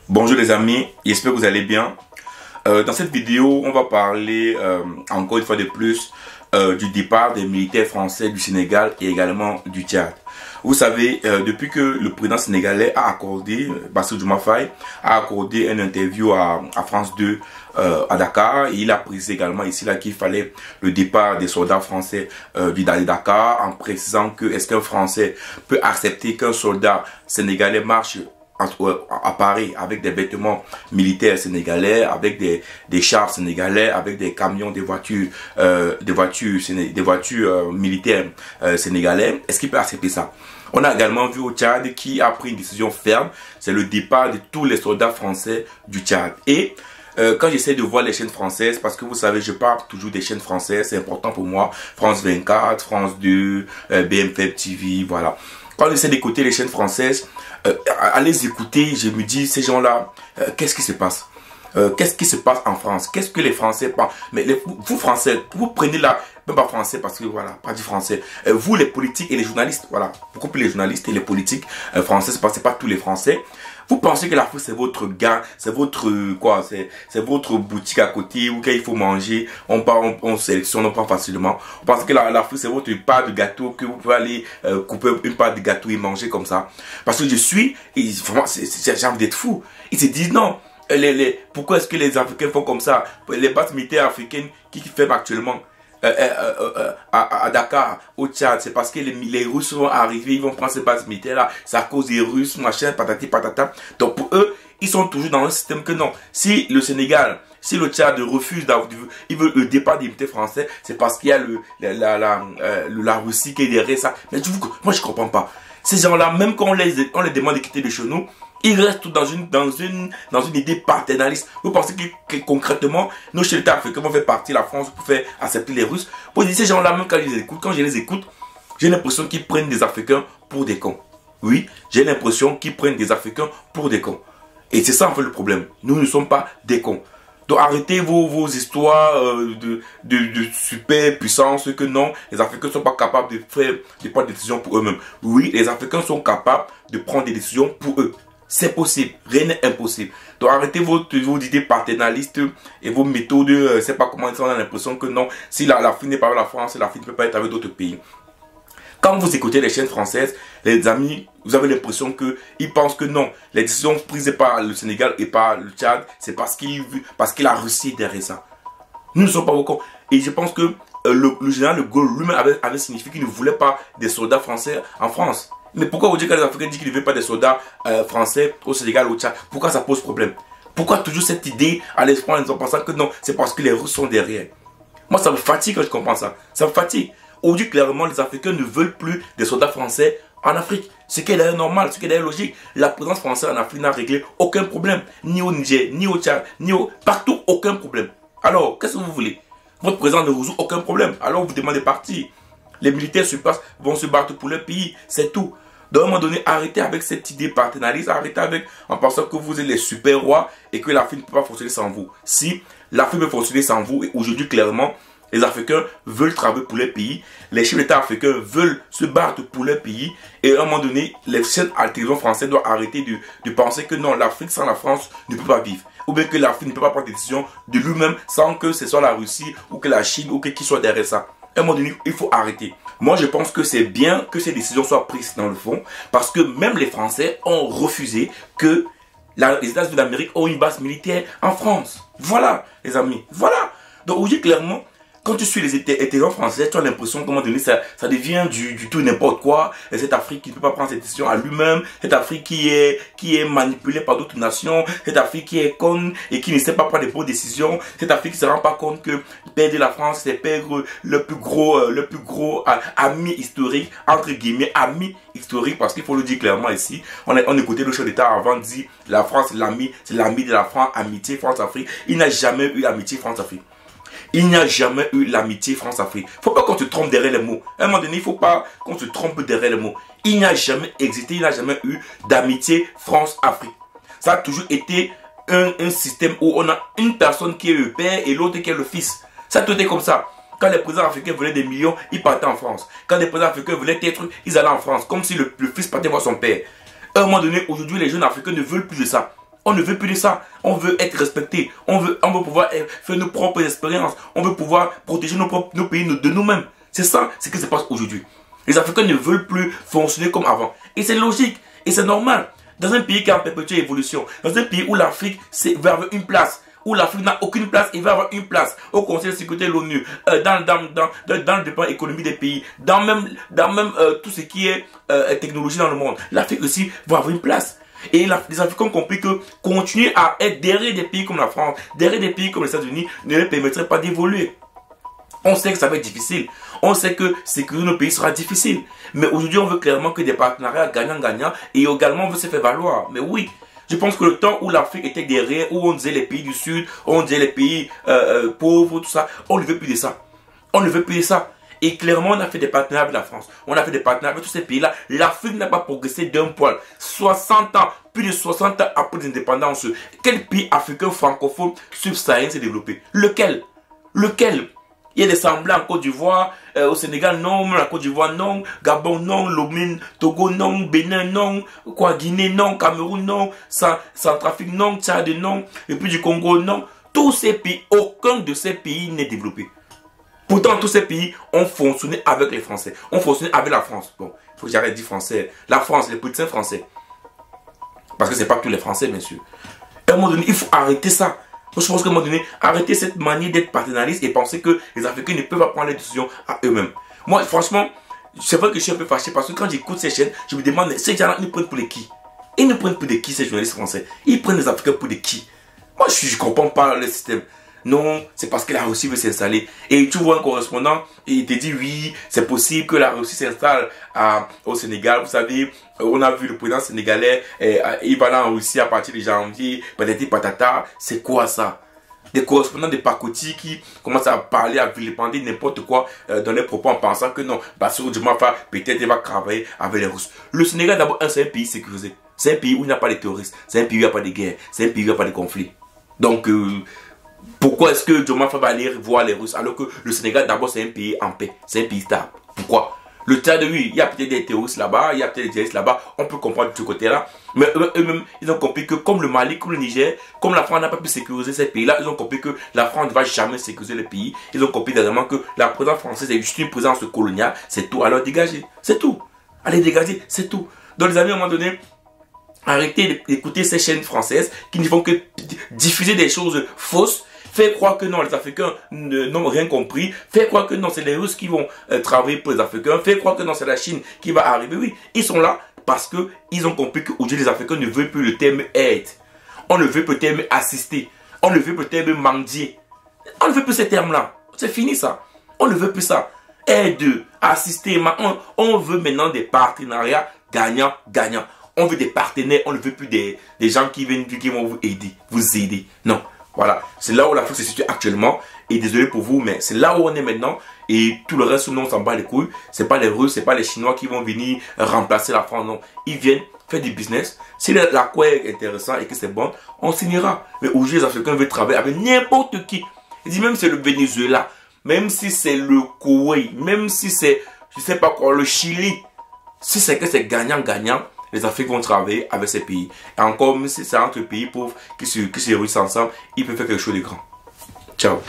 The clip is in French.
Bonjour les amis, j'espère que vous allez bien. Dans cette vidéo, on va parler encore une fois de plus du départ des militaires français du Sénégal et également du Tchad. Vous savez, depuis que le président sénégalais a accordé, Bassirou Diomaye Faye a accordé une interview à France 2 à Dakar, et il a précisé également ici là qu'il fallait le départ des soldats français du Dakar, en précisant que est-ce qu'un Français peut accepter qu'un soldat sénégalais marche à Paris avec des vêtements militaires sénégalais, avec des chars sénégalais, avec des camions, des voitures militaires sénégalais. Est-ce qu'il peut accepter ça? On a également vu au Tchad qui a pris une décision ferme, c'est le départ de tous les soldats français du Tchad. Et quand j'essaie de voir les chaînes françaises, parce que vous savez, je parle toujours des chaînes françaises, c'est important pour moi, France 24, France 2, BFM TV, voilà. Quand j'essaie d'écouter les chaînes françaises, à les écouter, je me dis, ces gens-là, qu'est-ce qui se passe? Qu'est-ce qui se passe en France? Qu'est-ce que les Français pensent? Mais vous Français, vous prenez là, même pas français parce que voilà, pas du français. Vous les politiques et les journalistes, voilà, beaucoup plus les journalistes et les politiques français, c'est pas tous les Français. Vous pensez que l'Afrique c'est votre gars, c'est votre quoi, c'est votre boutique à côté où il faut manger, on sélectionne, on prend facilement. Vous pensez que l'Afrique c'est votre part de gâteau que vous pouvez aller couper une part de gâteau et manger comme ça. Parce que je suis, et vraiment, j'ai envie d'être fou. Ils se disent non. Pourquoi est-ce que les Africains font comme ça? Les bases militaires africaines qui fait actuellement à Dakar, au Tchad, c'est parce que les Russes vont arriver, ils vont prendre ces bases militaires là, c'est à cause des Russes, machin, patati patata. Donc pour eux, ils sont toujours dans un système que non. Si le Sénégal, si le Tchad refuse ils veulent le départ des militaires français, c'est parce qu'il y a la Russie qui est derrière ça. Mais moi je comprends pas. Ces gens-là, même quand on les demande de quitter de chez nous, ils restent dans une idée paternaliste. Vous pensez que concrètement, nos chefs d'État africains vont faire partie de la France pour faire accepter les Russes? Vous dites, ces gens-là, même quand je les écoute, j'ai l'impression qu'ils prennent des Africains pour des cons. Oui, j'ai l'impression qu'ils prennent des Africains pour des cons. Et c'est ça en fait le problème. Nous ne sommes pas des cons. Donc arrêtez vos histoires de super puissance, que non, les Africains ne sont pas capables de prendre des décisions pour eux-mêmes. Oui, les Africains sont capables de prendre des décisions pour eux. C'est possible, rien n'est impossible. Donc arrêtez vos idées paternalistes et vos méthodes, je ne sais pas comment on a l'impression que non, si l'Afrique n'est pas avec la France, l'Afrique ne peut pas être avec d'autres pays. Quand vous écoutez les chaînes françaises, les amis, vous avez l'impression qu'ils pensent que non, les décisions prises par le Sénégal et par le Tchad, c'est parce que la Russie est derrière ça. Nous ne sommes pas beaucoup. Et je pense que le général de Gaulle lui-même avait signifié qu'il ne voulait pas des soldats français en France. Mais pourquoi vous dites que les Africains disent qu'ils ne veulent pas des soldats français au Sénégal, au Tchad? Pourquoi ça pose problème? Pourquoi toujours cette idée à l'esprit en pensant que non, c'est parce que les Russes sont derrière? Moi, ça me fatigue quand je comprends ça. Ça me fatigue. Aujourd'hui, clairement, les Africains ne veulent plus des soldats français en Afrique. Ce qui est d'ailleurs normal, ce qui est d'ailleurs logique. La présence française en Afrique n'a réglé aucun problème. Ni au Niger, ni au Tchad, partout, aucun problème. Alors, qu'est-ce que vous voulez? Votre présence ne résout aucun problème. Alors, vous demandez de partir. Les militaires sur place vont se battre pour leur pays. C'est tout. Donc, à un moment donné, arrêtez avec cette idée paternaliste, arrêtez en pensant que vous êtes les super rois et que l'Afrique ne peut pas fonctionner sans vous. Si l'Afrique peut fonctionner sans vous, et aujourd'hui, clairement, les Africains veulent travailler pour leur pays, les chefs d'État africains veulent se battre pour leur pays, et à un moment donné, les chaînes à la télévision française doivent arrêter de penser que non, l'Afrique sans la France ne peut pas vivre. Ou bien que l'Afrique ne peut pas prendre des décisions de lui-même sans que ce soit la Russie ou que la Chine ou qui soit derrière ça. À un moment donné, il faut arrêter. Moi, je pense que c'est bien que ces décisions soient prises dans le fond, parce que même les Français ont refusé que les États-Unis d'Amérique ont une base militaire en France. Voilà, les amis. Voilà. Donc, aujourd'hui, clairement, quand tu suis les étudiants français, tu as l'impression qu'à un moment donné, ça devient du tout n'importe quoi. Et cette Afrique qui ne peut pas prendre ses décisions à lui-même. Cette Afrique qui est manipulée par d'autres nations. Cette Afrique qui est conne et qui ne sait pas prendre de bonnes décisions. Cette Afrique qui ne se rend pas compte que perdre la France, c'est perdre le plus gros ami historique, entre guillemets, ami historique. Parce qu'il faut le dire clairement ici. On écoutait le chef d'État avant de dire la France, c'est l'ami de la France, amitié France-Afrique. Il n'a jamais eu amitié France-Afrique. Il n'y a jamais eu l'amitié France-Afrique. Il ne faut pas qu'on se trompe derrière les mots. À un moment donné, il ne faut pas qu'on se trompe derrière les mots. Il n'y a jamais existé, il n'y a jamais eu d'amitié France-Afrique. Ça a toujours été un système où on a une personne qui est le père et l'autre qui est le fils. Ça a tout été comme ça. Quand les présidents africains voulaient des millions, ils partaient en France. Quand les présidents africains voulaient des trucs, ils allaient en France. Comme si le fils partait voir son père. À un moment donné, aujourd'hui, les jeunes africains ne veulent plus de ça. On ne veut plus de ça. On veut être respecté. On veut pouvoir faire nos propres expériences. On veut pouvoir protéger nos pays de nous-mêmes. C'est ça ce qui se passe aujourd'hui. Les Africains ne veulent plus fonctionner comme avant. Et c'est logique. Et c'est normal. Dans un pays qui est en perpétuelle évolution, dans un pays où l'Afrique va avoir une place, où l'Afrique n'a aucune place, il va avoir une place au Conseil de sécurité de l'ONU, dans le développement économique des pays, dans même tout ce qui est technologie dans le monde. L'Afrique aussi va avoir une place. Et les Africains ont compris que continuer à être derrière des pays comme la France, derrière des pays comme les États-Unis, ne les permettrait pas d'évoluer. On sait que ça va être difficile. On sait que sécuriser nos pays sera difficile. Mais aujourd'hui, on veut clairement que des partenariats gagnant-gagnant et également on veut se faire valoir. Mais oui, je pense que le temps où l'Afrique était derrière, où on disait les pays du Sud, on disait les pays pauvres, tout ça, on ne veut plus de ça. On ne veut plus de ça. Et clairement, on a fait des partenariats avec la France. On a fait des partenariats avec tous ces pays-là. L'Afrique n'a pas progressé d'un poil. 60 ans, plus de 60 ans après l'indépendance. Quel pays africain francophone subsaharien s'est développé? Lequel? Lequel? Il y a des semblants en Côte d'Ivoire, au Sénégal non, même la Côte d'Ivoire non, Gabon non, Lomé, Togo non, Bénin non, Guinée non, Cameroun non, Centrafrique non, Tchad non, et puis du Congo non. Tous ces pays, aucun de ces pays n'est développé. Pourtant, tous ces pays ont fonctionné avec les Français. Ont fonctionné avec la France. Bon, il faut que j'arrête de dire français. La France, les politiciens français. Parce que ce n'est pas tous les Français, bien sûr. À un moment donné, il faut arrêter ça. Je pense qu'à un moment donné, arrêter cette manière d'être partenariste et penser que les Africains ne peuvent pas prendre les décisions à eux-mêmes. Moi, franchement, c'est vrai que je suis un peu fâché parce que quand j'écoute ces chaînes, je me demande, ces gens-là, ils prennent pour les qui? Ils ne prennent pour des qui, ces journalistes français? Ils prennent les Africains pour des qui? Moi, je ne comprends pas le système. Non, c'est parce que la Russie veut s'installer. Et tu vois un correspondant, et il te dit oui, c'est possible que la Russie s'installe au Sénégal. Vous savez, on a vu le président sénégalais, il va là en Russie à partir de janvier, patati patata. C'est quoi ça? Des correspondants de pacotille qui commencent à parler, à vilipender n'importe quoi dans les propos en pensant que non, Bassirou Diomaye Faye peut-être il va travailler avec les Russes. Le Sénégal d'abord, c'est un pays sécurisé. C'est un pays où il n'y a pas de terroristes. C'est un pays où il n'y a pas de guerre. C'est un pays où il n'y a pas de conflit. Donc, pourquoi est-ce que Diomaye Faye va aller voir les Russes alors que le Sénégal d'abord c'est un pays en paix, c'est un pays stable? Pourquoi? Le Tchad, oui, il y a peut-être des terroristes là-bas, il y a peut-être des terroristes là-bas, on peut comprendre de ce côté-là. Mais eux-mêmes, ils ont compris que comme le Mali, comme le Niger, comme la France n'a pas pu sécuriser ces pays-là, ils ont compris que la France ne va jamais sécuriser le pays. Ils ont compris également que la présence française est juste une présence coloniale, c'est tout. Alors dégagez, c'est tout. Allez dégager, c'est tout. Donc les amis, à un moment donné, arrêtez d'écouter ces chaînes françaises qui ne font que diffuser des choses fausses. Faire croire que non, les Africains n'ont rien compris. Faire croire que non, c'est les Russes qui vont travailler pour les Africains. Faire croire que non, c'est la Chine qui va arriver. Oui, ils sont là parce qu'ils ont compris qu'aujourd'hui, les Africains ne veulent plus le terme aide. On ne veut plus le terme assister. On ne veut plus le terme mendier. On ne veut plus ces termes-là. C'est fini ça. On ne veut plus ça. Aide, assister. On veut maintenant des partenariats gagnant-gagnant. On veut des partenaires. On ne veut plus des gens qui vont vous aider. Non. Voilà, c'est là où l'Afrique se situe actuellement. Et désolé pour vous, mais c'est là où on est maintenant. Et tout le reste, nous, on s'en bat les couilles. C'est pas les Russes, c'est pas les Chinois qui vont venir remplacer la France. Non, ils viennent faire du business. Si l'accord est intéressant et que c'est bon, on signera. Mais aujourd'hui, les Africains veulent travailler avec n'importe qui. Il dit même si c'est le Venezuela, même si c'est le Koweït, même si c'est, je sais pas quoi, le Chili. Si c'est que c'est gagnant-gagnant, les Africains vont travailler avec ces pays. Et encore, même si c'est entre pays pauvres qui se réunissent ensemble, ils peuvent faire quelque chose de grand. Ciao.